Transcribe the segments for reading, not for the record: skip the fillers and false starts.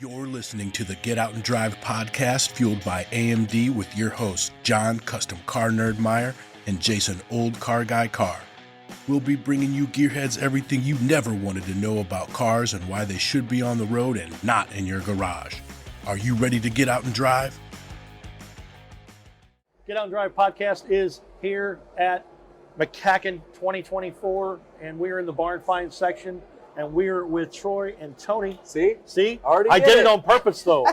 You're listening to the Get Out and Drive podcast, fueled by AMD, with your hosts, John, Custom Car Nerd Meyer, and Jason, Old Car Guy Carr. We'll be bringing you gearheads everything you never wanted to know about cars and why they should be on the road and not in your garage. Are you ready to get out and drive? Get Out and Drive podcast is here at MCACN 2024, and we're in the barn find section. And we're with Troy and Tony. See? I did it on purpose, though.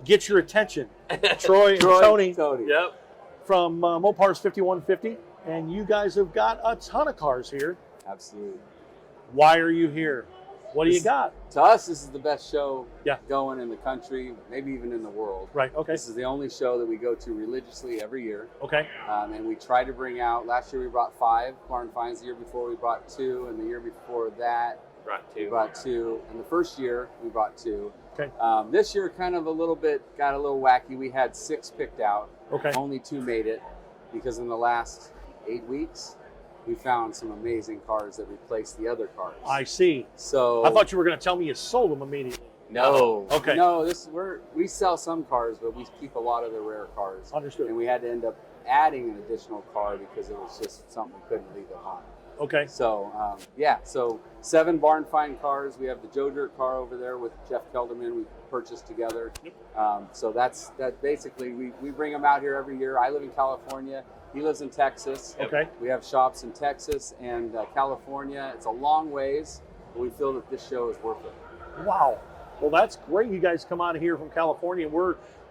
Get your attention. Troy and Tony. Yep. From MOPARS5150. And you guys have got a ton of cars here. Absolutely. Why are you here? What do you got? To us, this is the best show Yeah. going in the country, maybe even in the world. Right, okay. This is the only show that we go to religiously every year. Okay. And we try to bring out, last year we brought 5 barn finds, the year before we brought 2, and the year before that we brought 2, and the first year we brought 2. Okay. This year got a little wacky. We had 6 picked out. Okay. Only 2 made it, because in the last 8 weeks, we found some amazing cars that replaced the other cars. I see. So I thought you were going to tell me you sold them immediately. No. Okay. No, we sell some cars, but we keep a lot of the rare cars. Understood. And we had to end up adding an additional car because it was just something we couldn't leave behind. Okay. So, so 7 barn find cars. We have the Joe Dirt car over there with Jeff Kelderman we purchased together. Yep. So that basically, we bring them out here every year. I live in California. He lives in Texas. Okay. We have shops in Texas and California. It's a long ways, but we feel that this show is worth it. Wow. Well, that's great. You guys come out of here from California.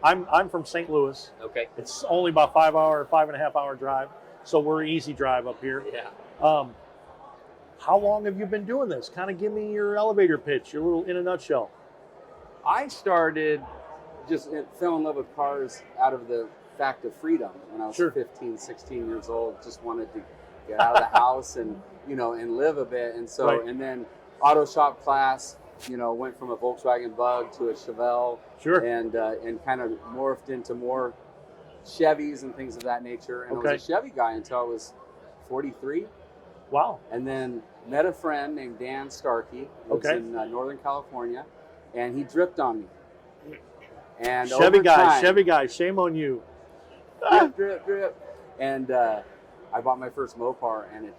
I'm from St. Louis. Okay. It's only about 5.5 hour drive, so we're easy drive up here. Yeah. How long have you been doing this? Kind of give me your elevator pitch, your little in a nutshell. I started fell in love with cars out of the fact of freedom when I was 15, 16 years old. Just wanted to get out of the house and live a bit. And so, Right. And then auto shop class, went from a Volkswagen Bug to a Chevelle. Sure. And kind of morphed into more Chevys and things of that nature. And I was a Chevy guy until I was 43. Wow. And then met a friend named Dan Starkey, lives in Northern California, and he dripped on me. And Chevy over guy, shame on you. drip. And I bought my first Mopar, and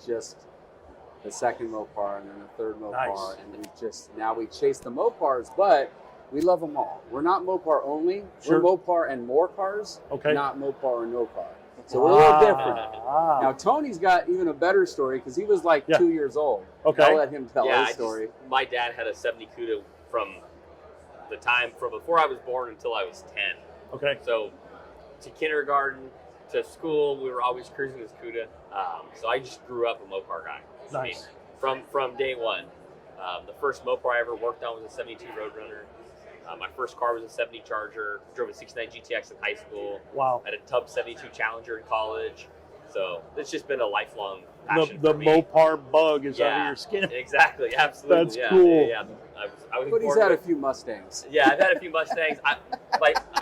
the second Mopar, and then the third Mopar, Nice. and now we chase the Mopars, but we love them all. We're not Mopar only. Sure. We're Mopar and more cars, Okay. not Mopar or no car. So we're a little different. Ah. Now, Tony's got even a better story because he was like 2 years old. Okay. I'll let him tell Yeah, his story. my dad had a 70 CUDA from before I was born until I was 10. Okay. So to kindergarten, to school, we were always cruising this CUDA. So I just grew up a Mopar guy. Nice. I mean, from day one. The first Mopar I ever worked on was a 72 Roadrunner. My first car was a 70 Charger. Drove a 69 GTX in high school. Wow. Had a Tub 72 Challenger in college. So it's just been a lifelong passion The for me. Mopar bug is under your skin. Exactly, absolutely. That's cool. Yeah. I was But he's born had a with- few Mustangs. Yeah, I've had a few Mustangs. I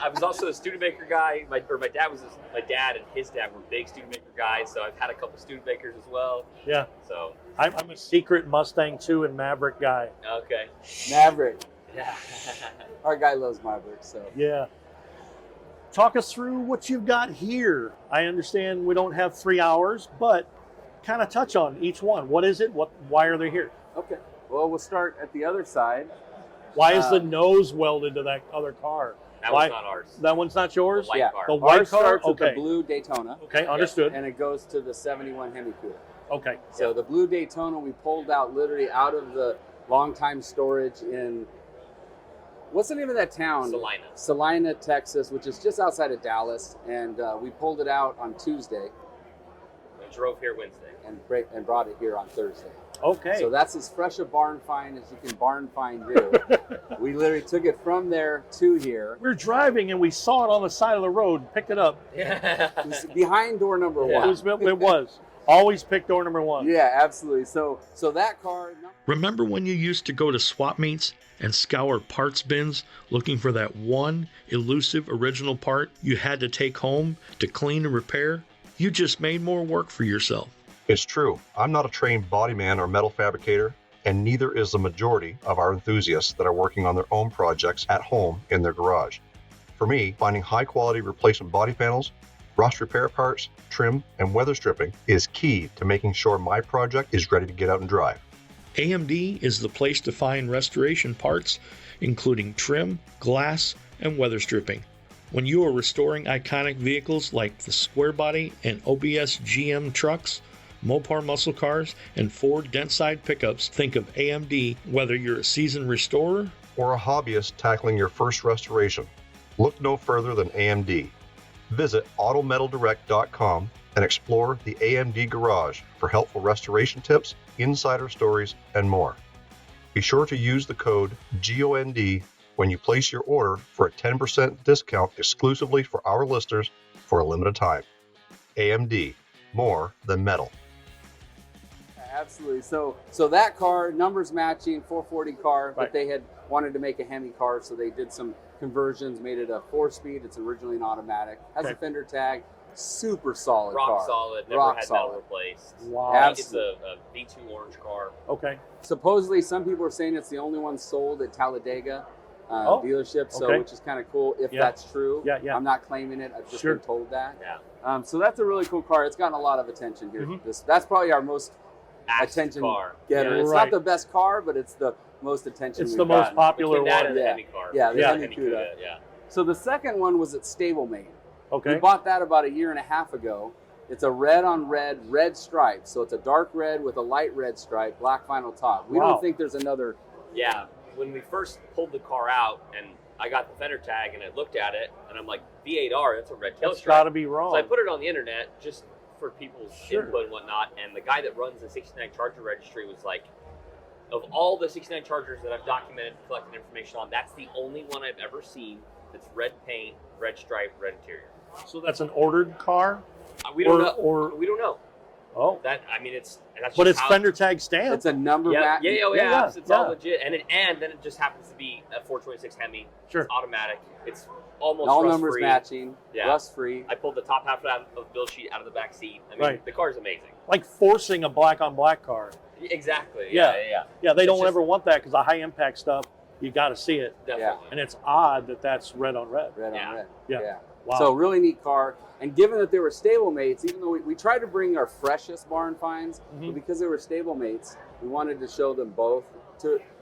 was also a Studebaker guy. My dad and his dad were big Studebaker guys, so I've had a couple Studebakers as well. Yeah. So I'm a secret Mustang 2 and Maverick guy. okay. Maverick. Yeah. Our guy loves Maverick, so. Yeah. Talk us through what you've got here. I understand we don't have 3 hours, but kind of touch on each one. What is it? Why are they here? Okay. Well, we'll start at the other side. Why is the nose welded to that other car? That was not ours. That one's not yours? The white car. The white Ours car? starts with Okay. the blue Daytona. Okay, understood. And it goes to the 71 Hemi Cuda. Okay. So the blue Daytona we pulled out literally out of the long-time storage in, what's the name of that town? Salina, Texas, which is just outside of Dallas. And we pulled it out on Tuesday. We drove here Wednesday. And brought it here on Thursday. Okay. So that's as fresh a barn find as you can barn find do. We literally took it from there to here. We're driving and we saw it on the side of the road and picked it up. Yeah. It was behind door number Yeah. one. It was. Always pick door number 1. Yeah, absolutely. So that car. Remember when you used to go to swap meets and scour parts bins looking for that one elusive original part you had to take home to clean and repair? You just made more work for yourself. It's true. I'm not a trained body man or metal fabricator, and neither is the majority of our enthusiasts that are working on their own projects at home in their garage. For me, finding high-quality replacement body panels, rust repair parts, trim, and weather stripping is key to making sure my project is ready to get out and drive. AMD is the place to find restoration parts, including trim, glass, and weather stripping. When you are restoring iconic vehicles like the Square Body and OBS GM trucks, Mopar muscle cars, and Ford Dentside pickups, think of AMD whether you're a seasoned restorer or a hobbyist tackling your first restoration. Look no further than AMD. Visit autometaldirect.com and explore the AMD Garage for helpful restoration tips, insider stories, and more. Be sure to use the code GOND when you place your order for a 10% discount exclusively for our listeners for a limited time. AMD, more than metal. Absolutely. So that car, numbers matching, 440 car, but Right. they had wanted to make a Hemi car, so they did some conversions, made it a 4-speed. It's originally an automatic. Has Okay. a fender tag. Super solid Rock car. solid, never Rock had solid. metal replaced. Wow. Absolutely. It's a V2 orange car. Okay. Supposedly, some people are saying it's the only one sold at Talladega dealership, so okay. which is kind of cool if Yeah. that's true. Yeah, yeah. I'm not claiming it. I've just Sure. been told that. Yeah. So that's a really cool car. It's gotten a lot of attention here. Mhm. That's probably our most Asked attention car. getter. Yeah. It's Right. not the best car, but it's the most attention It's we've the most gotten. popular Between that one. and the Yeah. Hemi car. Yeah, the Yeah. Hemi Cuda. Yeah. So the second one was at Stablemate. We Okay. bought that about a year and a half ago. It's a red on red stripe. So it's a dark red with a light red stripe, black vinyl top. We Wow. don't think there's another. Yeah. When we first pulled the car out and I got the fender tag and I looked at it and I'm like, V8R, that's a red tail That's stripe. got to be wrong. So I put it on the internet just for people's Sure. input and whatnot. And the guy that runs the 69 Charger registry was like, of all the 69 Chargers that I've documented, collected information on, that's the only one I've ever seen that's red paint, red stripe, red interior. So that's an ordered car? We don't Or- know. or- we don't know. Oh. That I mean, that's But just it's how, fender tag stamp. It's a number Yeah, mat. yeah, It's yeah. all legit, and then it just happens to be a 426 Hemi. Sure. It's automatic. It's almost All rust numbers free. matching. Yeah. Rust free. I pulled the top half of the build sheet out of the back seat. I mean, Right. the car's amazing. Like forcing a black on black car. Exactly. Yeah. Yeah. Yeah, they It's don't just- ever want that because the high impact stuff, you got to see it. Definitely. And it's odd that that's red on red. Red Yeah. on red. Yeah. Wow. So really neat car. And given that they were stablemates, even though we tried to bring our freshest barn finds, Mhm. but because they were stablemates, we wanted to show them both.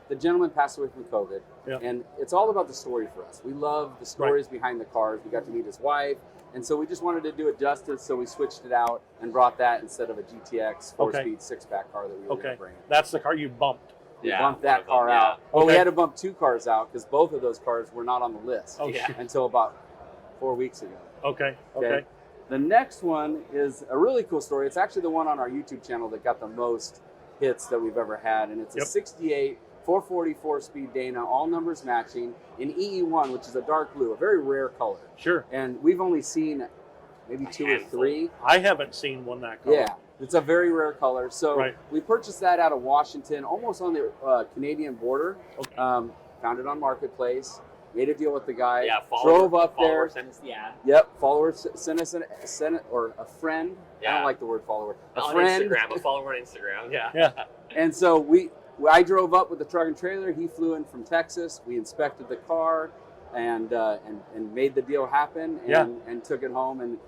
The gentleman passed away from COVID, Yeah. and it's all about the story for us. We love the stories behind the cars. We got to meet his wife, and so we just wanted to do it justice, so we switched it out and brought that instead of a GTX 4-speed 6-pack car that we were going Okay. to bring. That's the car you bumped. We Yeah, bumped one that of them, car yeah. out. Well, we Okay. had to bump 2 cars out because both of those cars were not on the list Oh, Yeah. shit. until about 4 weeks ago. Okay. Okay. Okay. The next one is a really cool story. It's actually the one on our YouTube channel that got the most hits that we've ever had. And it's a Yep. 68 444 speed Dana, all numbers matching, in EE1, which is a dark blue, a very rare color. Sure. And we've only seen maybe 2 or handful. 3. I haven't seen one that color. Yeah, it's a very rare color. So Right. we purchased that out of Washington, almost on the Canadian border. Okay. Found it on Marketplace. Made a deal with the guy. Yeah. Follower, drove up follower there. sent us the ad. Yep, followers sent us or a friend. I Yeah. don't like the word follower. A On friend. Instagram, a follower on Instagram. Yeah. Yeah. And so I drove up with the truck and trailer. He flew in from Texas. We inspected the car and made the deal happen and took it home. And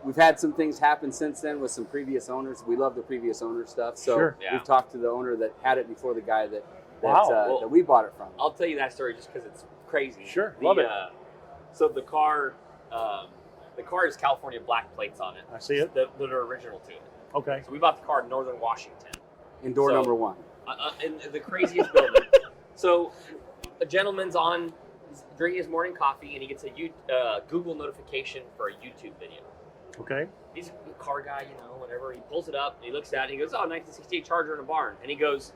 we've had some things happen since then with some previous owners. We love the previous owner stuff. So Sure. Yeah. we've talked to the owner that had it before the guy that Wow. that we bought it from. I'll tell you that story just because it's crazy. Sure, love it. So the car has California black plates on it. I see it. That are original to it. Okay. So we bought the car in Northern Washington. In door So- number 1. In the craziest building. So a gentleman's on drinking his morning coffee and he gets a Google notification for a YouTube video. Okay. He's a car guy, whatever. He pulls it up and he looks at it and he goes, "Oh, 1968 Charger in a barn." And he goes,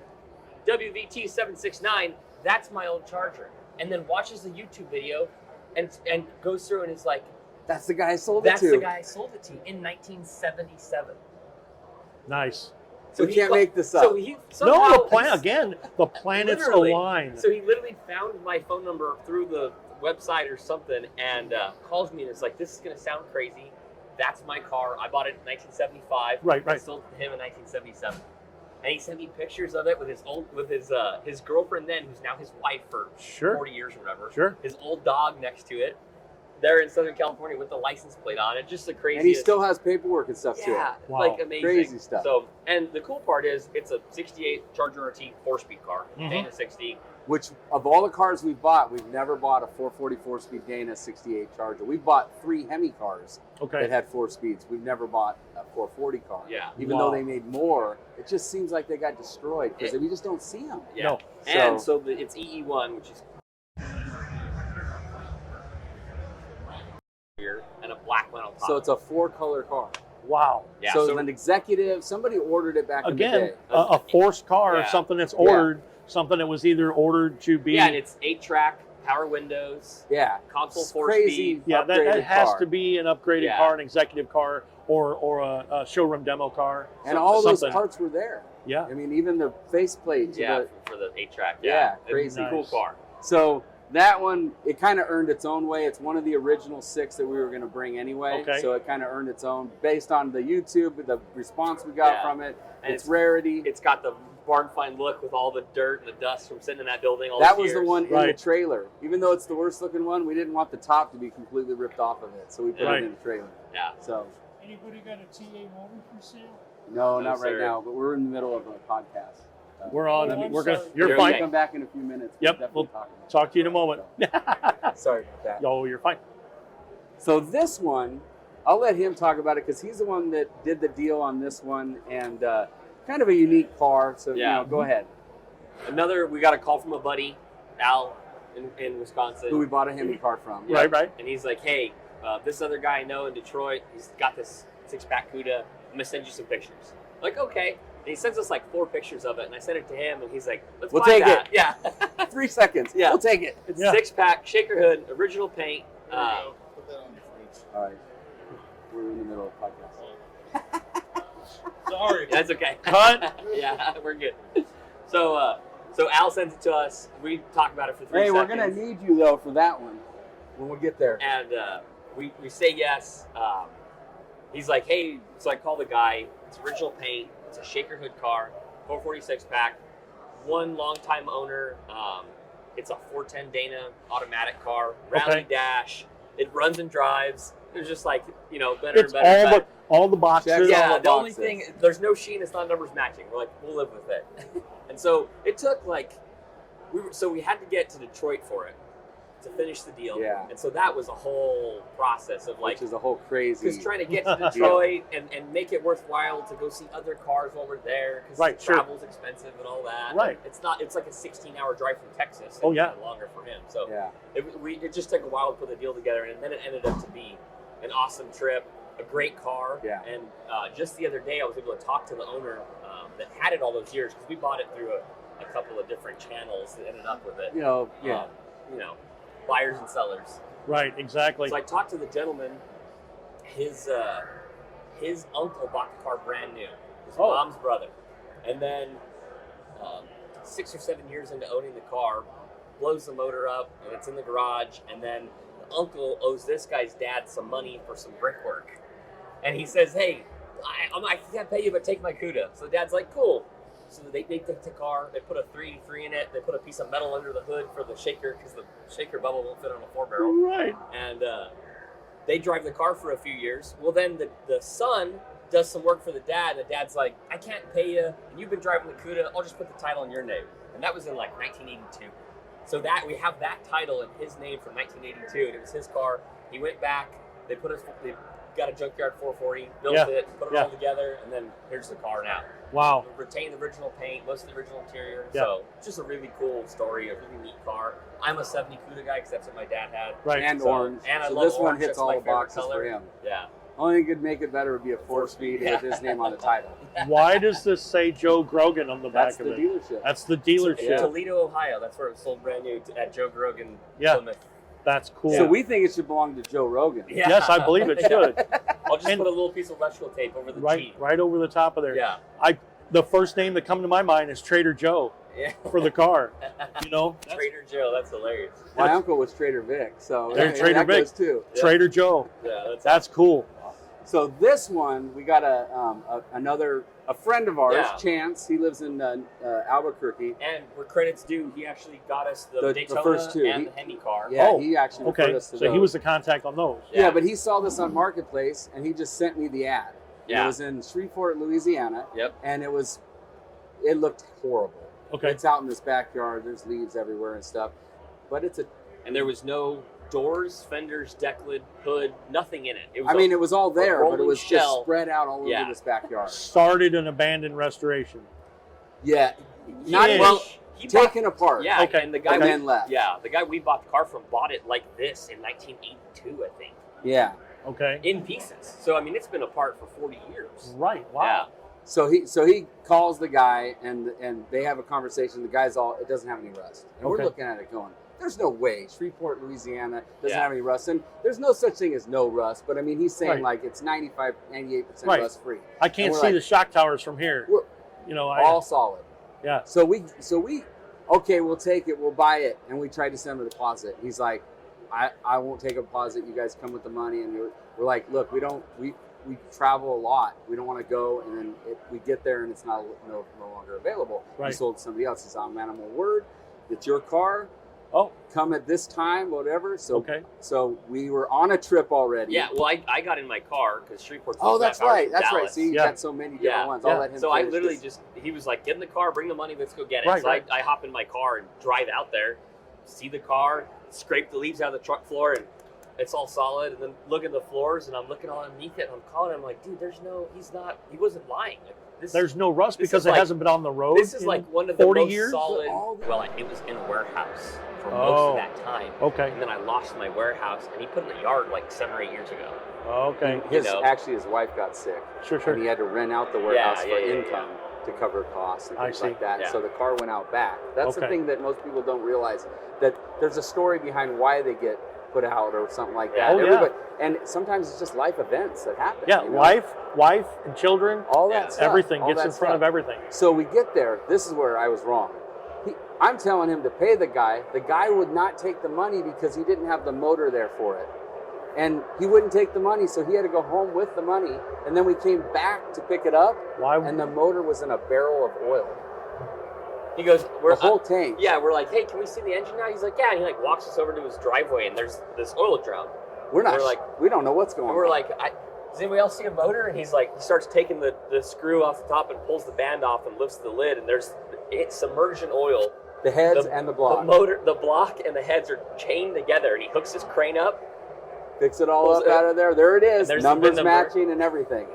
"WVT 769, that's my old Charger." And then watches the YouTube video and goes through and is like, That's the guy I sold it "That's to. the guy I sold it to in 1977." Nice. We can't make this up. So he No, somehow, the planets Literally. align. So he literally found my phone number through the website or something and calls me and is like, "This is going to sound crazy. That's my car. I bought it in 1975. Right. I sold it to him in 1977. And he sent me pictures of it with his girlfriend then, who's now his wife for 40 years or whatever. Sure. His old dog next to it. They're in Southern California with the license plate on it. Just the craziest. And he still has paperwork and stuff too. Yeah, Wow. like amazing. Crazy stuff. So, and the cool part is it's a 68 Charger RT 4-speed car, Mhm. Dana 60. Which, of all the cars we've bought, we've never bought a 444 speed Dana 68 Charger. We've bought 3 Hemi cars that had 4 speeds. We've never bought a 440 car. Yeah. Even though they made more, it just seems like they got destroyed because we just don't see them. Yeah. No. And so it's EE1, which is here, and a black one on top. So it's a 4-color car. Wow. Yeah, so an executive, somebody ordered it back in the Again, day. a forced car, Yeah. something that's ordered, something that was either ordered to be. Yeah, and it's 8-track, power windows, Yeah. console It's 4-speed. crazy. Yeah, that upgraded has car. to be an upgraded Yeah. car, an executive car, or a showroom demo car. And all those something. parts were there. Yeah. I mean, even the faceplate. to Yeah, the- for the 8-track. Yeah, It's crazy. a cool Nice. car. So that one, it kind of earned its own way. It's one of the original 6 that we were going to bring anyway. Okay. So it kind of earned its own based on the YouTube, the response we got Yeah. from it, And its rarity. It's got the barn find look with all the dirt and the dust from sitting in that building all That these was the years. one in the Right. trailer. Even though it's the worst looking one, we didn't want the top to be completely ripped off of it. So we put Right. it in the trailer. Yeah. So, Anybody got a TA motor for sale? no, No, not right sir. now, but we're in the middle of a podcast. We're on. Oh, I'm We're gonna. sorry. You're You're fine. okay. Come back in a few minutes. Yep, definitely we'll talk about talk to you in a moment. it. Sorry about that. Oh, you're fine. So this one, I'll let him talk about it because he's the one that did the deal on this one, and kind of a unique car. So Yeah. go ahead. We got a call from a buddy, Al, in Wisconsin. Who we bought a Hemi car from. Yeah. Right. And he's like, hey, this other guy I know in Detroit, he's got this 6-pack CUDA. I'm going to send you some pictures. I'm like, okay. And he sends us like 4 pictures of it, and I sent it to him, and he's like, let's We'll buy take that. it. Yeah. 3 seconds. Yeah. We'll take it. It's Yeah. 6-pack, shaker hood, original paint. There you go. Put that on the fridge. All right. We're in the middle of a podcast. Sorry. That's okay. Cut. Yeah, we're good. So Al sends it to us. We talk about it for 3 Hey, seconds. we're going to need you, though, for that one when we get there. And we say yes. He's like, hey, so I call the guy. It's original paint. It's a shaker hood car, 446 pack. One longtime owner. It's a 410 Dana automatic car, rally Okay. dash. It runs and drives. It's just like, better It's and better. all the boxes. Checks Yeah, all the the only boxes. thing, there's no sheen, it's not numbers matching. We're like, we'll live with it. And so it took we had to get to Detroit for it to finish the deal. Yeah. And so that was a whole process of like, Which is a whole crazy. because trying to get to Detroit and make it worthwhile to go see other cars while we're there, because Right, sure. travel's expensive and all that. Right. It's like a 16-hour drive from Texas. Oh, yeah. And longer for him. So Yeah. it just took a while to put the deal together, and then it ended up to be an awesome trip, a great car. Yeah. And just the other day, I was able to talk to the owner that had it all those years, because we bought it through a couple of different channels that ended up with it. Yeah. Buyers and sellers. Right. Exactly. So I talked to the gentleman. His uncle bought the car brand new. His Oh. mom's brother, and then 6 or 7 years into owning the car, blows the motor up, and it's in the garage. And then the uncle owes this guy's dad some money for some brickwork, and he says, "Hey, I can't pay you, but take my CUDA." So the dad's like, "Cool." So they take the car, they put a 383 in it, they put a piece of metal under the hood for the shaker, because the shaker bubble won't fit on a 4-barrel. Right. And they drive the car for a few years. Well, then the son does some work for the dad, and the dad's like, "I can't pay you, and you've been driving the CUDA, I'll just put the title in your name." And that was in like 1982. So that we have that title in his name from 1982, and it was his car. He went back, they got a junkyard 440, built Yeah. it, put it Yeah. all together, and then here's the car now. Wow. Retained the original paint, most of the original interior. Yeah. So it's just a really cool story, a really neat car. I'm a 70 CUDA guy because that's what my dad had. Right. And So- orange. and I so love this one orange. hits That's all my the favorite boxes color. for him. Yeah. Only thing could make it better would be a 4-speed with his name on the title. Why does this say Joe Grogan on the back That's of the it? dealership. That's the In dealership. Toledo, Ohio. That's where it was sold brand new at Joe Grogan. Yeah. Plymouth. That's cool. So we think it should belong to Joe Rogan. Yeah. Yes, I believe it should. I'll just And- put a little piece of electrical tape over the Right, G. right over the top of there. Yeah. The first name that come to my mind is Trader Joe Yeah. for the car. That's Trader Joe. That's hilarious. My uncle was Trader Vic, so There's yeah, Trader that Vic. goes too. Yeah. Trader Joe. Yeah. That's cool. So this one, we got a friend of ours, Yeah. Chance. He lives in Albuquerque. And where credit's due, he actually got us the Daytona first two. and the Hemi car. Yeah, Oh, he actually referred Okay, us to so he those. was the contact on those. Yeah, but he saw this on Marketplace, and he just sent me the ad. Yeah. It was in Shreveport, Louisiana. Yep. And it looked horrible. Okay. It's out in this backyard. There's leaves everywhere and stuff. But And there was no doors, fenders, deck lid, hood, nothing in it. It was it was all there, but it rolling was shell. just spread out all over Yeah. this backyard. Started an abandoned restoration. Yeah. Not Ish. well, he bought- taken apart. Yeah, Okay. and the guy And then left. Yeah, the guy we bought the car from bought it like this in 1982, I think, Yeah. Okay. in pieces. So I mean, it's been apart for 40 years. Right. Wow. Yeah. So he calls the guy and they have a conversation. The guy's it doesn't have any rust. And Okay. we're looking at it going, there's no way. Shreveport, Louisiana doesn't Yeah. have any rust. And there's no such thing as no rust. But I mean, he's saying Right. like it's 95, 98% Right. rust free. I can't And we're see like, the shock towers from here. We're You know, all solid. yeah. So we okay, we'll take it, we'll buy it, and we tried to send him a deposit. He's like, I won't take a deposit. You guys come with the money, and we're like, look, we travel a lot. We don't want to go, and then we get there and it's no longer available. Right. We sold to somebody else. He's on animal word. It's your car. Oh. Come at this time, whatever. So Okay. So we were on a trip already. Yeah, well, I got in my car because Shreveport's Oh, 2.5 that's hours right. from That's right. Dallas. See, you Yeah. got so many different Yeah. ones. Yeah. I'll let him So I finish literally this. he was like, get in the car, bring the money, let's go get it. Right, so right. I hop in my car and drive out there, see the car, scrape the leaves out of the truck floor, and it's all solid. And then look at the floors, and I'm looking all underneath it, and I'm calling him like, dude, he wasn't lying. Like, There's no rust this because is it like- hasn't been on the road. This is in like one of the 40 most years? solid. All the- Well, it was in a warehouse for most Oh. of that time. Okay. And then I lost my warehouse, and he put it in the yard like 7 or 8 years ago. Okay. Actually, his wife got sick. Sure. And he had to rent out the warehouse Yeah, for yeah, income to cover costs and I things see. like that. Yeah. So the car went out back. That's the Okay. thing that most people don't realize, that there's a story behind why they get put out or something like that. Oh, yeah. And sometimes it's just life events that happen. Yeah. you know? Wife and children. All Yeah. that stuff. Everything all gets that in front of stuff. everything. So we get there. This is where I was wrong. I'm telling him to pay the guy. The guy would not take the money because he didn't have the motor there for it. And he wouldn't take the money, so he had to go home with the money. And then we came back to pick it up, Why? and the motor was in a barrel of oil. He goes, The whole tank. Yeah, we're like, hey, can we see the engine now? He's like, yeah. And he like walks us over to his driveway, and there's this oil drum. We're not. We're We don't know what's going And on. we're like, does anybody else see a motor? And he's like, he starts taking the screw off the top and pulls the band off and lifts the lid, and it's submersion oil. the heads and the block. The block and the heads are chained together, and he hooks his crane up. Fix it all Pulls up it out of there. There it is. And there's the Numbers VIN number. matching and everything.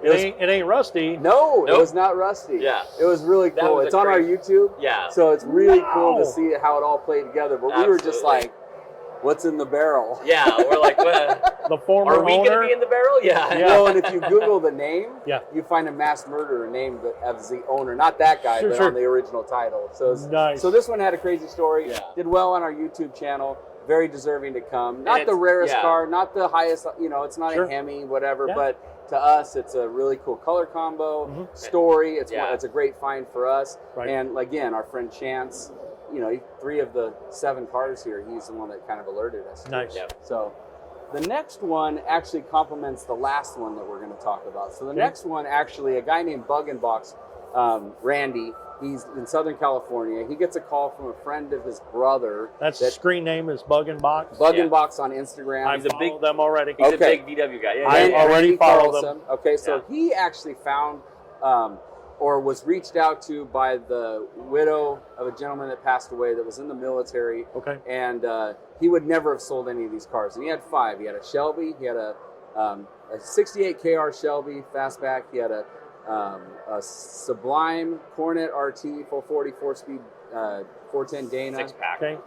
It ain't rusty. No, it Nope. was not rusty. Yeah. It was really That cool. was It's a on our crazy- YouTube. Yeah. So it's really cool Wow. to see how it all played together. But we were just Absolutely. like, what's in the barrel? Yeah, we're like, what? The former Are we going to owner. be in the barrel? Yeah. Yeah. Well, and if you Google the name, Yeah. you find a mass murderer named as the owner. Not that guy, Sure, but sure. on the original title. So Nice. So this one had a crazy story. Yeah. Did well on our YouTube channel. Very deserving to come. Not the it's- rarest yeah. car, not the highest, it's not Sure. a Hemi, whatever, Yeah. but to us, it's a really cool color combo, Mhm. story. It's Yeah. it's a great find for us. Right. And again, our friend Chance, 3 of the 7 cars here, he's the one that kind of alerted us. to Nice. it. Yep. So the next one actually complements the last one that we're going to talk about. So the Okay. next one, actually, a guy named Bug and Box, Randy, he's in Southern California. He gets a call from a friend of his brother. That's that- screen name is Bug and Box. Bug Yeah. and Box on Instagram. I He's a follow big- them already. He's Okay. a big VW guy. Yeah, I yeah, yeah. already Randy follow follows them. him. Okay, so Yeah. he actually found or was reached out to by the widow of a gentleman that passed away that was in the military. Okay. And he would never have sold any of these cars. And he had 5. He had a Shelby. He had a 68 KR Shelby fastback. He had a Sublime Cornet RT 440 4-speed 410 Dana. 6-pack. Okay.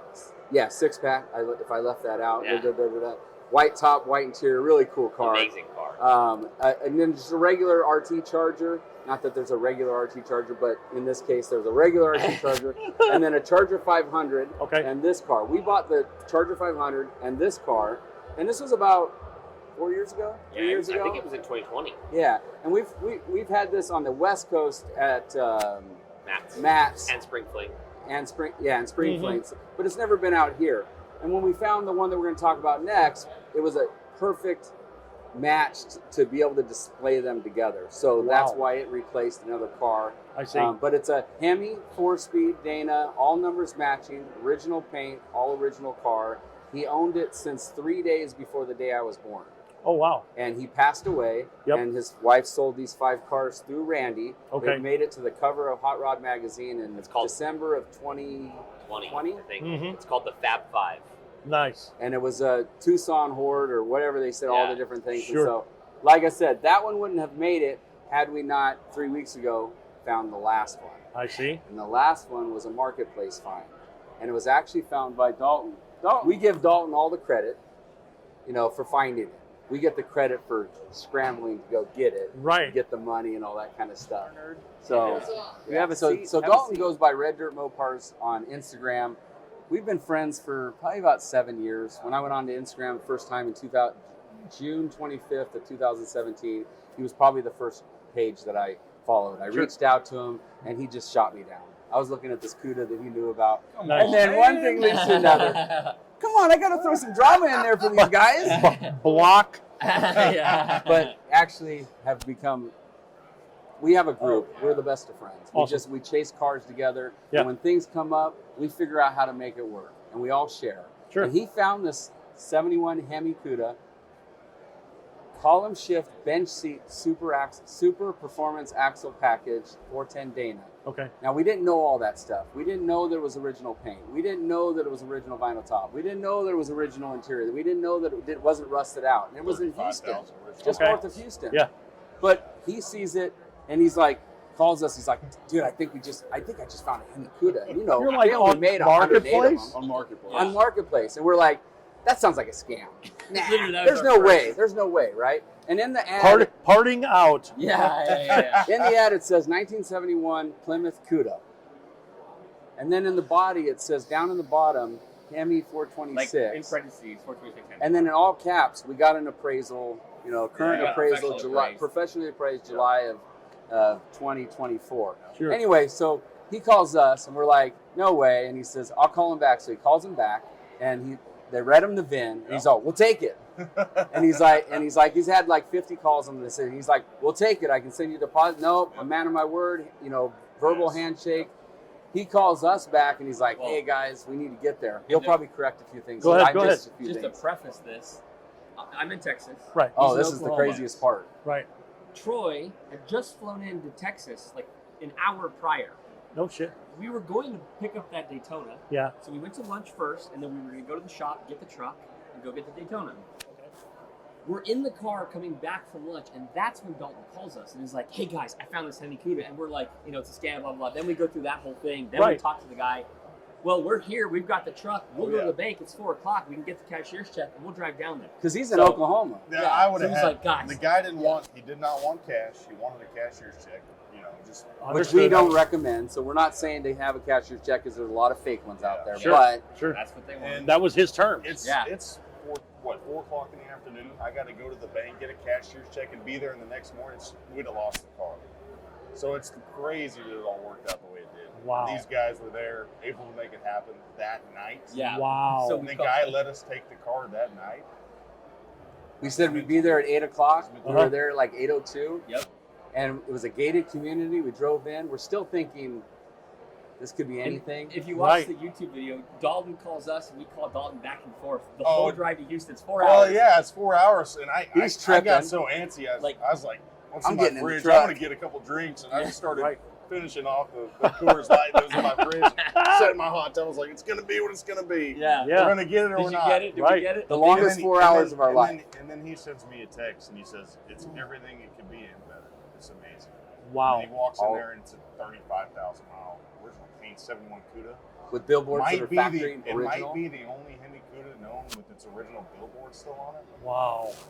Yeah, 6-pack. If I left that out. Yeah. White top, white interior. Really cool car. Amazing car. And then just a regular RT Charger. Not that there's a regular RT Charger, but in this case, there's a regular RT Charger, and then a Charger 500, Okay. and this car. We bought the Charger 500 and this car, and this was about 4 years ago, 3 years I ago. think it was in 2020. Yeah, and we've had this on the West Coast at Matt's And Spring Fling. and Spring Mhm. Flames, but it's never been out here. And when we found the one that we're going to talk about next, it was a perfect matched to be able to display them together. So that's why it replaced another car. I see. But it's a Hemi 4-speed Dana, all numbers matching, original paint, all original car. He owned it since 3 days before the day I was born. Oh, wow. And he passed away, and his wife sold these 5 cars through Randy. Okay. They made it to the cover of Hot Rod magazine in December of 2020, I think. It's called the Fab Five. Nice. And it was a Tucson Horde or whatever they said, all the different things. Sure. And so, like I said, that one wouldn't have made it had we not 3 weeks ago found the last one. I see. And the last one was a marketplace find, and it was actually found by Dalton. We give Dalton all the credit, for finding it. We get the credit for scrambling to go get it, get the money and all that kind of stuff. So we have it. So Dalton goes by Red Dirt Mopars on Instagram. We've been friends for probably about 7 years. When I went on to Instagram the first time in June 25th of 2017, he was probably the first page that I followed. I reached out to him, and he just shot me down. I was looking at this CUDA that he knew about. Nice. And then one thing leads to another. Come on, I got to throw some drama in there for these guys. Block. But actually we have a group. We're the best of friends. Awesome. We chase cars together. And when things come up, we figure out how to make it work. And we all share. Sure. And he found this 71 Hemi CUDA, column shift, bench seat, super performance axle package, 410 Dana. Okay. Now, we didn't know all that stuff. We didn't know that it was original paint. We didn't know that it was original vinyl top. We didn't know that it was original interior. We didn't know that it wasn't rusted out. And it was in Houston, just north of Houston. Yeah. But he sees it, and he's like, calls us. He's like, dude, I think I just found a Hemi CUDA. And, You're like we only on made 108 of them. Marketplace? On Marketplace. On Marketplace. And we're like, that sounds like a scam. Nah, Literally, that was there's our no first. way. There's no way, right? And in the ad, Parting out. Yeah. in the ad, it says 1971 Plymouth CUDA. And then in the body, it says down in the bottom, Hemi 426. Like in parentheses, 426. And then in all caps, we got an appraisal, current appraisal, professionally professionally appraised appraised. July of 2024. Sure. Anyway, so he calls us, and we're like, no way. And he says, I'll call him back. So he calls him back, and they read him the VIN, and he's all, we'll take it. And he's like, he's had like 50 calls on this, and he's like, we'll take it. I can send you a deposit. Nope, a man of my word, verbal handshake. He calls us back, and he's like, hey guys, we need to get there. He'll probably correct a few things. Go ahead. A few Just things. to preface this, I'm in Texas. Right. Oh, He's this in is the Oklahoma. craziest part. Right. Troy had just flown into Texas like an hour prior. No shit. We were going to pick up that Daytona. Yeah. So we went to lunch first, and then we were going to go to the shop, get the truck, and go get the Daytona. We're in the car coming back from lunch, and that's when Dalton calls us and he's like, hey guys, I found this Hemi CUDA. And we're like, it's a scam, blah, blah, blah. Then we go through that whole thing. Then we talk to the guy. Well, we're here. We've got the truck. We'll go to the bank. It's 4 o'clock. We can get the cashier's check, and we'll drive down there. Because he's in Oklahoma. Yeah, I would So have he's had. like, guys. The guy he did not want cash. He wanted a cashier's check. Just Which we don't recommend. So we're not saying they have a cashier's check because there's a lot of fake ones out there. Sure. But Sure. That's what they want. And That was his term. it's 4 o'clock in the afternoon. I got to go to the bank, get a cashier's check, and be there. And the next morning, we'd have lost the car. So it's crazy that it all worked out the way it did. Wow. These guys were there, able to make it happen that night. Yeah. Wow. So And the guy let us take the car that night. we said we'd be there at 8 o'clock. We were there at like 8:02. Yep. And it was a gated community. We drove in. We're still thinking this could be anything. If you watch Right. the YouTube video, Dalton calls us, and we call Dalton back and forth. The Oh. whole drive to Houston's 4 Well, hours. yeah, it's 4 hours. And I He's got tripping. so antsy. I was like, what's I'm in my getting in the fridge? truck. I want to get a couple drinks. And I just started finishing off the Coors Light that was in my fridge. Setting my hot tub. I was like, it's going to be what it's going to be. Yeah. Yeah. We're going to get it or Did we're you not. get it? Did Right. we get it? The longest 4 hours of our life. And then he sends me a text and he says, it's everything it could be and better. It's amazing. Wow. And he walks in there and it's a 35,000 mile original paint 71 CUDA. With billboards that are factory It original. might be the only Hemi CUDA known with its original billboard still on it. Wow. It's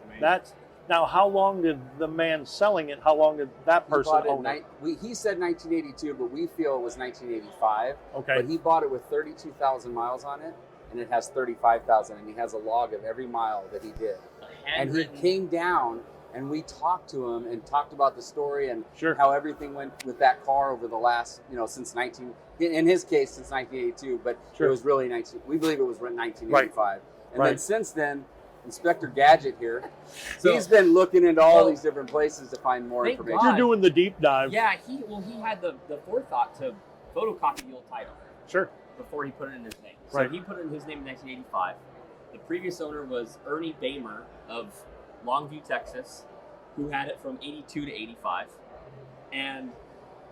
amazing. Now, how long did the man selling it, how long did that He person bought it own it? he said 1982, but we feel it was 1985. Okay. But he bought it with 32,000 miles on it, and it has 35,000, and he has a log of every mile that he did. And he came down, and we talked to him and talked about the story and how everything went with that car over the last, since in his case, since 1982, but it was really we believe it was 1985. And then since then, Inspector Gadget here. So- He's been looking into all Well, these different places to find more thank information. You're God. doing the deep dive. Yeah, he had the forethought to photocopy the old title Sure. before he put it in his name. So Right. he put it in his name in 1985. The previous owner was Ernie Bamer of Longview, Texas, who had it from 82 to 85. And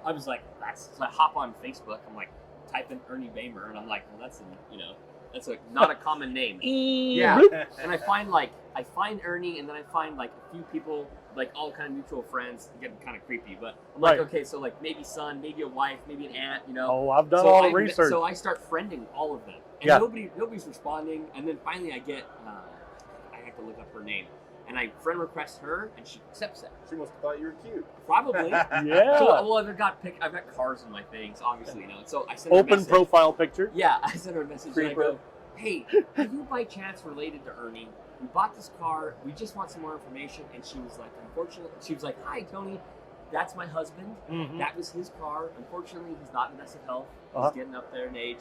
I was like, so I hop on Facebook. I'm like, type in Ernie Bamer, and I'm like, well, that's not a common name. Yeah. And I find Ernie, and then I find like a few people, like all kind of mutual friends, getting kind of creepy. But I'm like, Right. okay, so like maybe son, maybe a wife, maybe an aunt, you know. Oh, I've done So all the research. So I start friending all of them, and Yeah. nobody's responding. And then finally, I get I have to look up her name, and I friend request her, and she accepts it. She must have thought you were cute. Probably. Yeah. So, well, I've got cars in my things, obviously, you know. So I sent her a Open message. profile picture. Yeah, I sent her a message and I Creeper. go, hey, are you by chance related to Ernie? We bought this car. We just want some more information. And she was like, unfortunately, she was like, hi, Tony. That's my husband. Mhm. That was his car. Unfortunately, he's not in the best of health. Uh-huh. He's getting up there in age.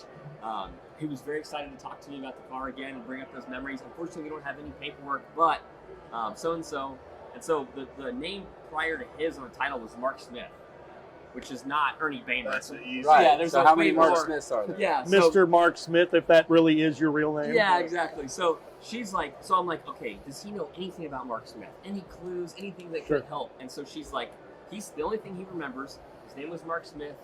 He was very excited to talk to me about the car again and bring up those memories. Unfortunately, we don't have any paperwork, but so-and-so. And so the name prior to his on the title was Mark Smith, which is not Ernie Bamer. That's an easy. Right. Yeah, there's so like how many way Mark more. Smiths are there? Yeah, so, Mr. Mark Smith, if that really is your real name. yeah, exactly. So she's like, so I'm like, okay, does he know anything about Mark Smith? Any clues? Anything that Sure. could help? And so she's like, he's the only thing he remembers. His name was Mark Smith.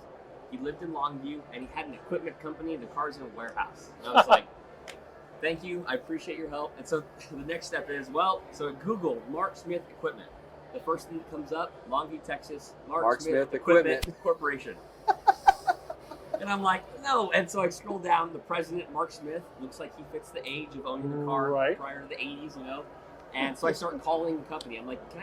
He lived in Longview, and he had an equipment company, and the car's in a warehouse. And I was like, thank you, I appreciate your help. And so the next step is, so at Google, Mark Smith Equipment. The first thing that comes up, Longview, Texas, Mark Smith Equipment Corporation. And I'm like, no. And so I scroll down. The president, Mark Smith, looks like he fits the age of owning the car Right. prior to the 80s, you know. And so I start calling the company. I'm like, can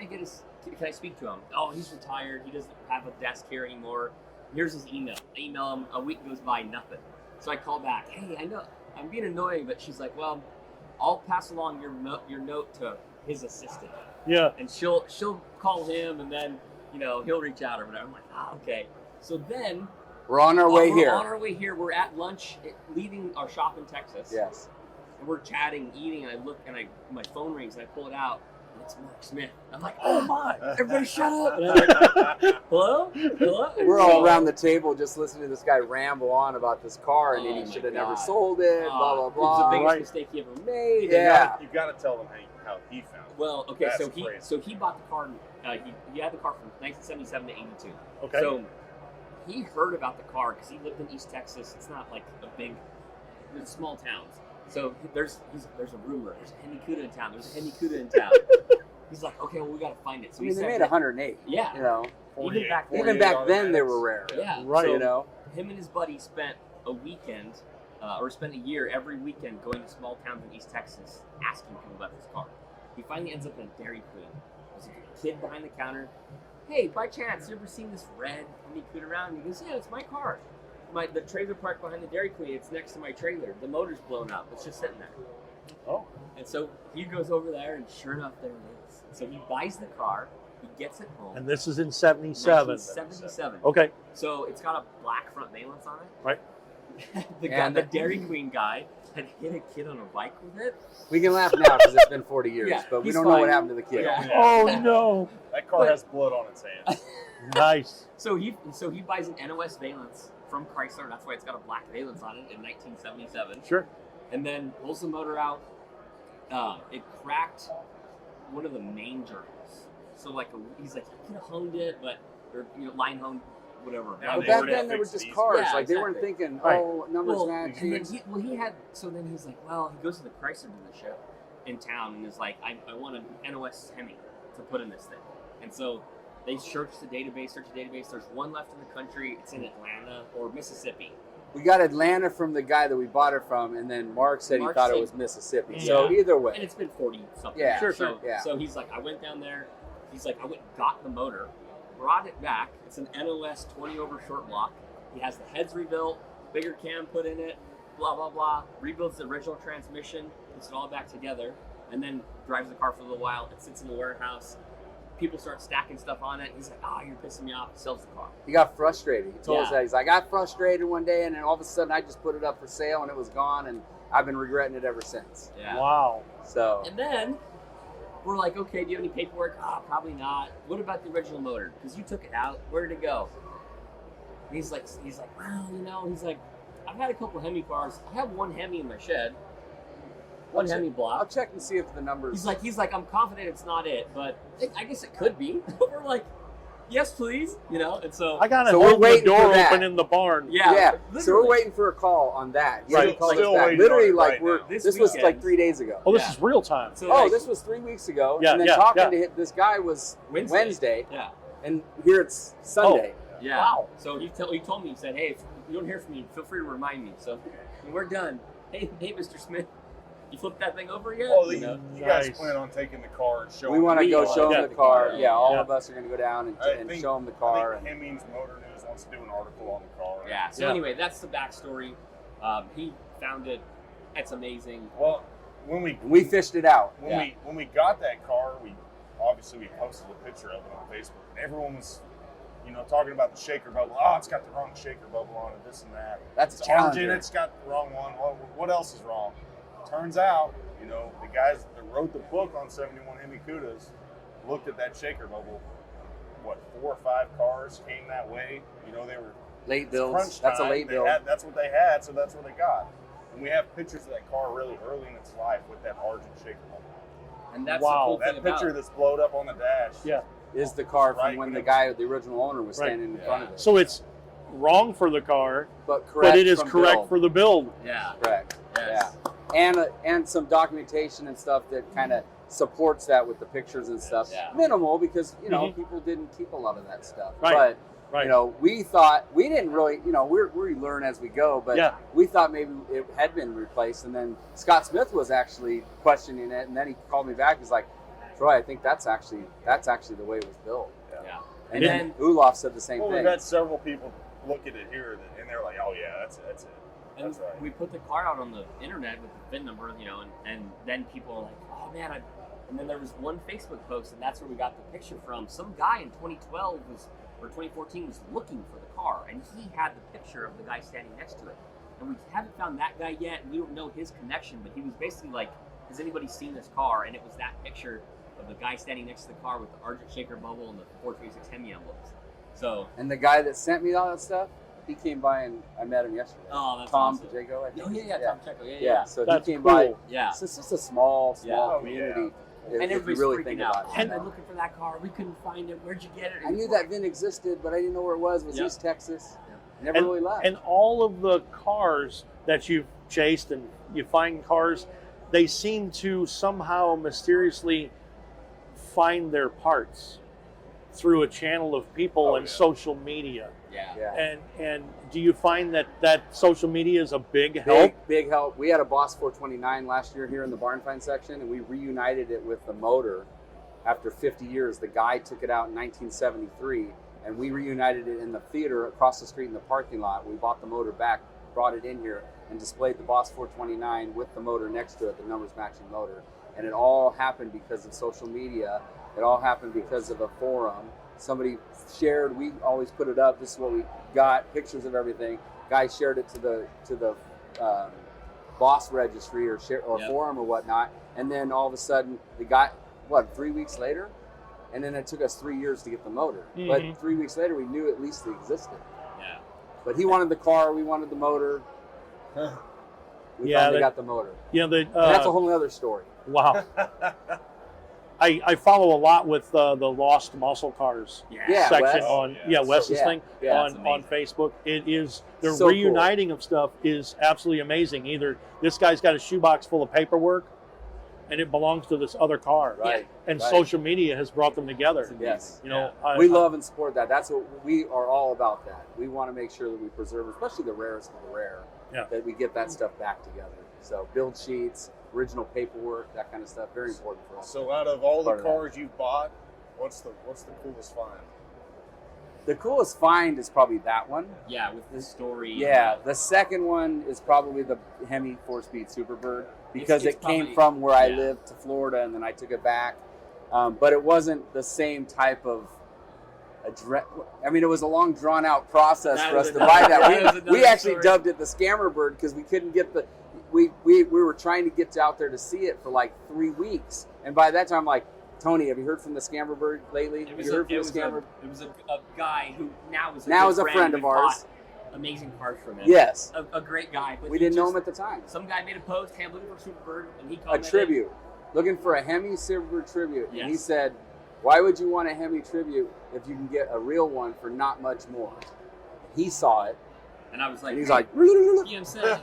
I speak to him? Oh, he's retired. He doesn't have a desk here anymore. Here's his email. I email him. A week goes by, nothing. So I call back. Hey, I know I'm being annoying, but she's like, well, I'll pass along your note to his assistant, Yeah. and she'll call him, and then he'll reach out or whatever. I'm like, okay. So then We're on our way we're here. on our way here. We're at lunch, leaving our shop in Texas. Yes. And we're chatting, eating, and I look, and my phone rings, and I pull it out, and it's Mark Smith. I'm like, oh my! Everybody shut up! And I'm like, hello? And We're so- all around the table just listening to this guy ramble on about this car and Oh he my should have God. never sold it, blah, blah, It was blah. the biggest Right. mistake he ever made. Yeah. You got to tell them how he found it. Well, okay, That's so crazy. he bought the car. He had the car from 1977 to 82. Okay. So he heard about the car because he lived in East Texas. It's not like it's small towns. So there's a rumor. There's a Hemi Cuda in town. There's a Hemi Cuda in town. He's like, okay, well, we got to find it. So I he mean, they sent made it. 108. Yeah. You know, Even back then. even back then they were rare. Yeah. Right. So You know, him and his buddy spent a weekend, or spent a year every weekend going to small towns in East Texas asking people about this car. He finally ends up in a Dairy Queen. There's a kid behind the counter. Hey, by chance, you ever seen this red Hemi Cuda around? And he goes, yeah, it's my car. The trailer parked behind the Dairy Queen. It's next to my trailer. The motor's blown up. It's just sitting there. Oh. And so he goes over there, and sure enough, there it is. So he buys the car. He gets it home. And this is in 77. 1977. Okay. So it's got a black front valence on it. Right. The Dairy Queen guy had hit a kid on a bike with it. we can laugh now because it's been 40 years, Yeah, but we he's don't know fine. what happened to the kid. Yeah. Oh no. That car has blood on its hands. Nice. So he buys an NOS valence from Chrysler. That's why it's got a black valence on it in 1977. Sure. And then pulls the motor out. It cracked one of the main journals. So he's like, I could have honed it, but line honed, whatever. Now But they back would've then they were fixed just these. cars. Yeah, like they weren't exactly. thinking, Right. oh, numbers Well, match. and then he had. So then he's like, well, he goes to the Chrysler dealership in town and is like, I want an NOS Hemi to put in this thing. And so they search the database. There's one left in the country. It's in Atlanta or Mississippi. We got Atlanta from the guy that we bought it from, and then Mark said Mark he thought said- it was Mississippi. Yeah. So either And way, it's been 40 something. Yeah, years. sure, So, yeah. so he's like, I went down there. He's like, I went and got the motor, brought it back. It's an NOS 20 over short block. He has the heads rebuilt, bigger cam put in it, blah, blah, blah. Rebuilds the original transmission, puts it all back together, and then drives the car for a little while. It sits in the warehouse. people start stacking stuff on it. He's like, "Oh, you're pissing me off." He sells the car. He got frustrated. He told us Yeah. that. He's like, I got frustrated one day, and then all of a sudden I just put it up for sale, and it was gone, and I've been regretting it ever since. Yeah. Wow. So And then we're like, "Okay, do you have any paperwork?" "Ah, probably not." "What about the original motor? Because you took it out. Where did it go?" And he's like, "Well, you know," he's like, "I've had a couple Hemi cars. I have one Hemi in my shed, one Hemi I'll block." check and see if the numbers. He's like, "I'm confident it's not it, but I guess it could be." We're like, "Yes, please," you know. And so I gotta So we're hold the waiting door for that. open in the barn. yeah, yeah. So we're literally. waiting for a call on that. He Right. hasn't called Still us back. waiting Literally, on it like right we're now. this, This was weekend. like 3 days ago. Oh, this Yeah. is real time. So, Oh, like, this was 3 weeks ago. Yeah, and then yeah, talking yeah. to this guy was Wednesday, Yeah, and here it's Sunday. yeah. Wow. So he told me, he said, "Hey, if you don't hear from me, feel free to remind me." So when we're done, hey, Mr. Smith, you flipped that thing over yet? Oh, You know? you guys Nice. plan on taking the car and showing We want to them go the show car? him Yeah. the car. Yeah, all Yeah. of us are going to go down I and think- show him the car. I think Hemmings Motor News wants to do an article on the car. Yeah. So Yeah. anyway, that's the backstory. He found it. It's amazing. Well, when we We fished it out. when we got that car, we posted a picture of it on Facebook, and everyone was, talking about the shaker bubble. Oh, it's got the wrong shaker bubble on it, this and that. That's a It's orange Challenger. and it's got the wrong one. Well, what else is wrong? Turns out, the guys that wrote the book on 71 Hemi Cudas looked at that shaker bubble. What, 4 or 5 cars came that way? They were Late it's builds. crunch That's a time. late They build. that's what they had, so that's what they got. And we have pictures of that car really early in its life with that Argent shaker bubble. And that's Wow. the cool That thing picture about that's blowed up on the dash. Yeah. Is the car Right, from when when the it guy, the original owner, was Right. standing in front of it. So it's wrong for the car, But correct. but it is from correct build. for the build. Yeah. Correct. Yes. Yeah. And some documentation and stuff that kind of supports that with the pictures and stuff. Yeah. Minimal because Mhm. people didn't keep a lot of that stuff. Right. But Right. we thought we didn't really. we learn as we go. But Yeah. we thought maybe it had been replaced. And then Scott Smith was actually questioning it, and then he called me back. He's like, "Troy, I think that's actually the way it was built." Yeah. And Yeah. then Ulof said the same Well, thing. we've had several people look at it here, and they're like, "Oh yeah, that's it." And That's right. we put the car out on the internet with the VIN number, and then people are like, "Oh man!" And then there was one Facebook post, and that's where we got the picture from. Some guy in 2012 or 2014 was looking for the car, and he had the picture of the guy standing next to it. And we haven't found that guy yet, and we don't know his connection, but he was basically like, "Has anybody seen this car?" And it was that picture of the guy standing next to the car with the Argent shaker bubble and the 436 Hemi emblems. So, And the guy that sent me all that stuff, he came by and I met him yesterday. oh, that's Tom awesome. Pacheco, I think. Oh yeah, Tom Checo. Yeah. Yeah, so That's he came cool. by. Yeah. So it's just a small Yeah. Oh, community. yeah. If And you everybody's really freaking think out. about it. I've been looking for that car. We couldn't find it. Where'd you get it? I knew that VIN existed, but I didn't know where it was. It was Yeah. East Texas. Yeah. Never really left. And all of the cars that you've chased and you find cars, they seem to somehow mysteriously find their parts through a channel of people Oh, and yeah. social media. Yeah. yeah. And do you find that social media is a big help? Big help. We had a Boss 429 last year here in the barn find section, and we reunited it with the motor after 50 years. The guy took it out in 1973, and we reunited it in the theater across the street in the parking lot. We bought the motor back, brought it in here, and displayed the Boss 429 with the motor next to it, the numbers matching motor. And it all happened because of social media. It all happened because of a forum. Somebody shared. We always put it up. This is what we got. Pictures of everything. Guy shared it to the Boss registry or Yep. forum or whatnot. And then all of a sudden, we got 3 weeks later, and then it took us 3 years to get the motor. Mhm. But 3 weeks later, we knew at least it existed. Yeah. But he wanted the car. We wanted the motor. We Yeah, finally they- got the motor. You know, And that's a whole other story. wow. I follow a lot with the Lost Muscle Cars Yeah, section Wes. on Yeah. Wes's Yeah. thing Yeah, on Facebook. It is the So cool. reuniting of stuff is absolutely amazing. Either this guy's got a shoebox full of paperwork, and it belongs to this other car, Right. and Right. social media has brought them together. Yes. You know, We love and support that. That's what we are all about. That we want to make sure that we preserve, especially the rarest of the rare, Yeah. that we get that stuff back together. So build sheets, original paperwork, that kind of stuff, very important for us. So out of all the Part of that. cars you've bought, what's the coolest find? The coolest find is probably that one. Yeah, with the story. Yeah, the second one is probably the Hemi 4-speed Superbird because It's it came probably- from where I yeah. lived to Florida, and then I took it back. But it wasn't the same type of I mean, it was a long, drawn-out process for us to buy that. We actually dubbed it the Scammer Bird because we couldn't get the. We were trying to get out there to see it for like 3 weeks, and by that time, I'm like, Tony, have you heard from the Scammer Bird lately? Have you heard from the Scammer? It was a guy who now is a friend of ours. Amazing cars from him. Yes, a great guy. But we didn't know him at the time. Some guy made a post, "Hey, I'm looking for a Superbird," and he a commented, tribute, looking for a Hemi Superbird tribute, Yes. and he said, "Why would you want a Hemi tribute if you can get a real one for not much more?" He saw it, and I was like, and he's hey, like, you know what I'm saying?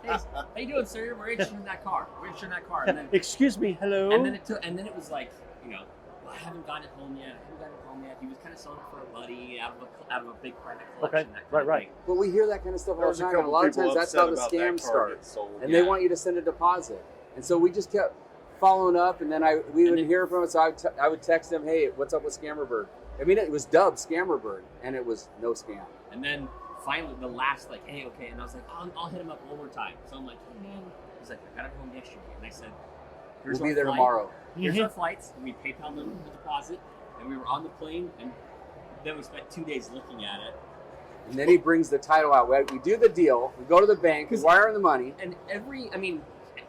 Hey, how you doing, sir? We're interested in that car. And then, Excuse me, hello. and then it was like, you know, well, I haven't gotten it home yet. He was kind of selling it for a buddy out of a big private collection. Okay, that kind of right. thing. But we hear that kind of stuff all the time, and a lot of times that's how the scams start. And they want you to send a deposit. And so we just kept following up, and then we would hear from it, so I would text them, hey, what's up with Scammer Bird? I mean, it was dubbed Scammer Bird, and it was no scam. And then finally, the last, like, hey, okay, and I was like, I'll hit him up one more time. So I'm like, hey, man. He's like, I got it home yesterday. And I said, We'll be there tomorrow. Here's our flights. And we PayPal them the deposit, and we were on the plane, and then we spent 2 days looking at it. And then he brings the title out. We do the deal. We go to the bank. We wire the money. And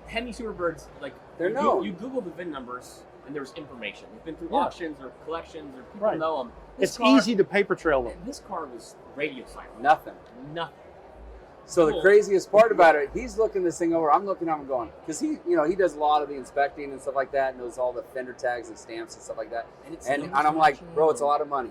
Hemi Superbirds, like, they're known. You Google the VIN numbers, and there's information. They've been through auctions or collections, or people Right. know them. It's easy to paper trail them. This car was radio silent. Nothing. So the craziest part about it, he's looking this thing over. I'm looking at him going, because he does a lot of the inspecting and stuff like that, knows all the fender tags and stamps and stuff like that. And I'm like, bro, it's a lot of money.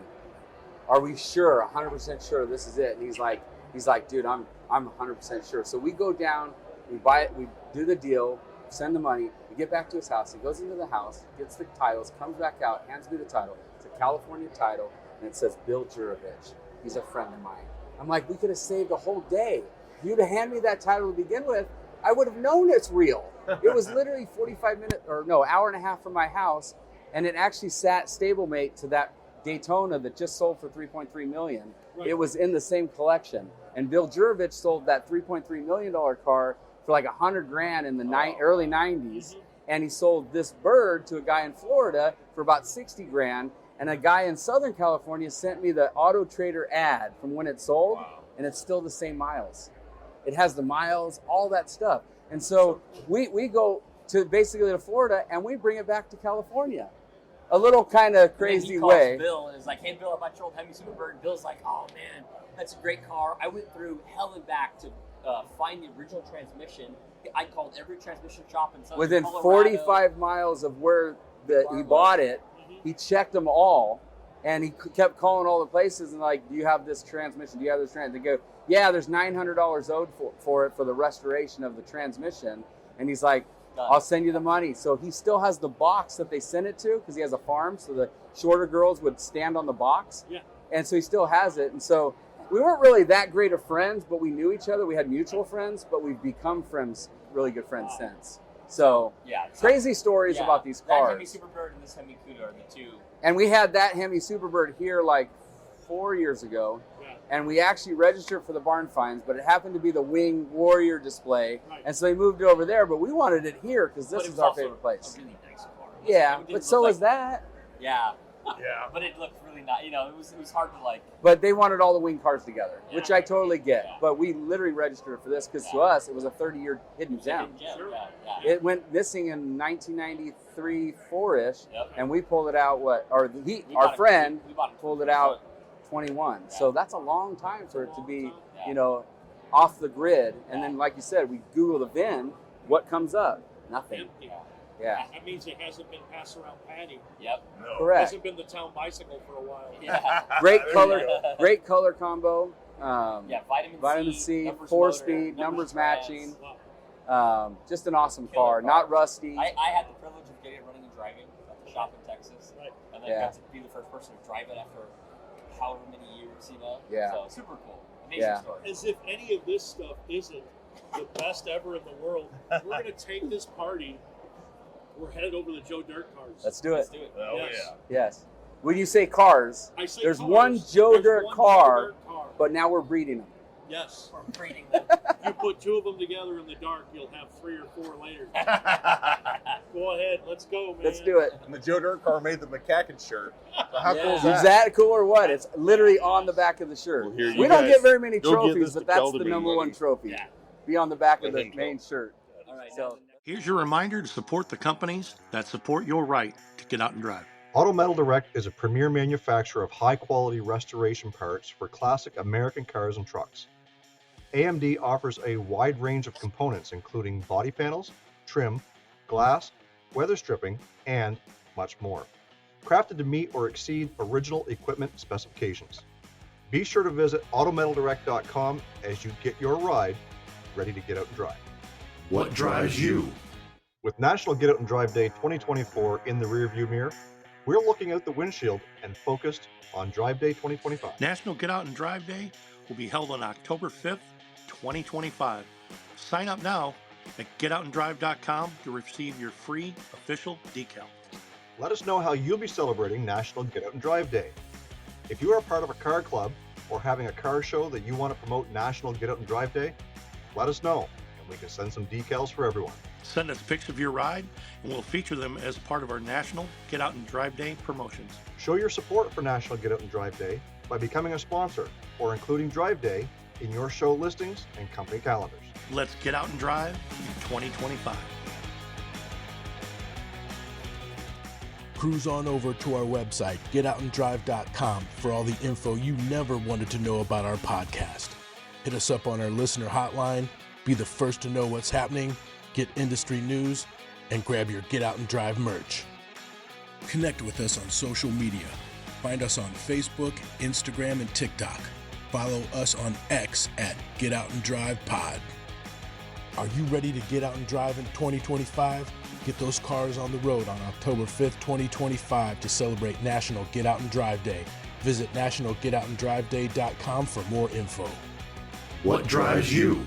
Are we sure, 100% sure this is it? And he's like, dude, I'm 100% sure. So we go down, we buy it, we do the deal, send the money, we get back to his house. He goes into the house, gets the titles, comes back out, hands me the title. It's a California title, and it says Bill Jurovich. He's a friend of mine. I'm like, we could have saved a whole day. If you'd have handed me that title to begin with, I would have known it's real. It was literally 45 minutes, hour and a half from my house, and it actually sat stablemate to that Daytona that just sold for $3.3 million. Right. It was in the same collection. And Bill Jurovich sold that $3.3 million car for like $100,000 in the early 90s. And he sold this bird to a guy in Florida for about $60,000. And a guy in Southern California sent me the Auto Trader ad from when it sold, and it's still the same miles. It has the miles, all that stuff. And so we go to basically to Florida, and we bring it back to California. A little kind of crazy way. He calls Bill and is like, hey, Bill, I bought your old Hemi Superbird. And Bill's like, oh, man, that's a great car. I went through hell and back to find the original transmission. I called every transmission shop in Southern Within Colorado. 45 miles of where he bought it, he checked them all, and he kept calling all the places and like, do you have this transmission? Do you have this transmission? They go, yeah, there's $900 owed for it for the restoration of the transmission. And he's like, I'll send you the money. So he still has the box that they sent it to because he has a farm. So the shorter girls would stand on the box. Yeah. And so he still has it. And so we weren't really that great of friends, but we knew each other. We had mutual friends, but we've become friends, really good friends since. So crazy stories about these cars. That Hemi Superbird and this Hemi Cuda are the two. And we had that Hemi Superbird here like 4 years ago. And we actually registered for the barn finds, but it happened to be the Wing Warrior display. Right. And so they moved it over there, but we wanted it here because this is our favorite place. A really nice car. Yeah, but so was that. Yeah. Yeah. But it looked really nice. You know, it was hard to like. But they wanted all the Wing cars together, which I totally get. Yeah. But we literally registered for this because to us, it was a 30-year hidden gem. Sure. It went missing in 1993, 4-ish, and we pulled it out, our friend pulled it out 21. Yeah. So that's a long time for it to be, off the grid. And then, like you said, we Google the VIN. What comes up? Nothing. Yeah. That means it hasn't been passed around Patty. Yep. No. Correct. It hasn't been the town bicycle for a while. Yeah. Great color combo. Vitamin C, 4-speed, numbers matching. Just an awesome car. Not rusty. I had the privilege of getting it running and driving at the shop in Texas. Right. And then got to be the first person to drive it after however many years, Yeah. So super cool. Amazing story. As if any of this stuff isn't the best ever in the world, we're going to take this party. We're headed over to Joe Dirt Cars. Let's do it. Oh, yes. yeah. Yes. When you say cars, there's one Joe Dirt car, but now we're breeding them. Yes. Or breeding them. You put 2 of them together in the dark, you'll have 3 or 4 later. Go ahead, let's go, man. Let's do it. And the Joe Dirt car made the MCACN shirt. So how cool is Is that? that cool or what? It's literally on the back of the shirt. Well, here, you We don't guys get very many go give trophies, this but to that's Kel to the me, number buddy. 1 trophy. Yeah. Be on the back of Let the him main go. shirt. All right. So, Here's your reminder to support the companies that support your right to get out and drive. Auto Metal Direct is a premier manufacturer of high-quality restoration parts for classic American cars and trucks. AMD offers a wide range of components including body panels, trim, glass, weather stripping, and much more, crafted to meet or exceed original equipment specifications. Be sure to visit autometaldirect.com as you get your ride ready to get out and drive. What drives you? With National Get Out and Drive Day 2024 in the rearview mirror, we're looking out the windshield and focused on Drive Day 2025. National Get Out and Drive Day will be held on October 5th, 2025. Sign up now at getoutanddrive.com to receive your free official decal. Let us know how you'll be celebrating National Get Out and Drive Day. If you are part of a car club or having a car show that you want to promote National Get Out and Drive Day, let us know and we can send some decals for everyone. Send us pics of your ride and we'll feature them as part of our National Get Out and Drive Day promotions. Show your support for National Get Out and Drive Day by becoming a sponsor or including Drive Day in your show listings and company calendars. Let's get out and drive in 2025. Cruise on over to our website, getoutanddrive.com, for all the info you never wanted to know about our podcast. Hit us up on our listener hotline, be the first to know what's happening, get industry news, and grab your Get Out and Drive merch. Connect with us on social media. Find us on Facebook, Instagram, and TikTok. Follow us on X at Get Out and Drive Pod. Are you ready to get out and drive in 2025? Get those cars on the road on October 5th, 2025 to celebrate National Get Out and Drive Day. Visit nationalgetoutanddriveday.com for more info. What drives you?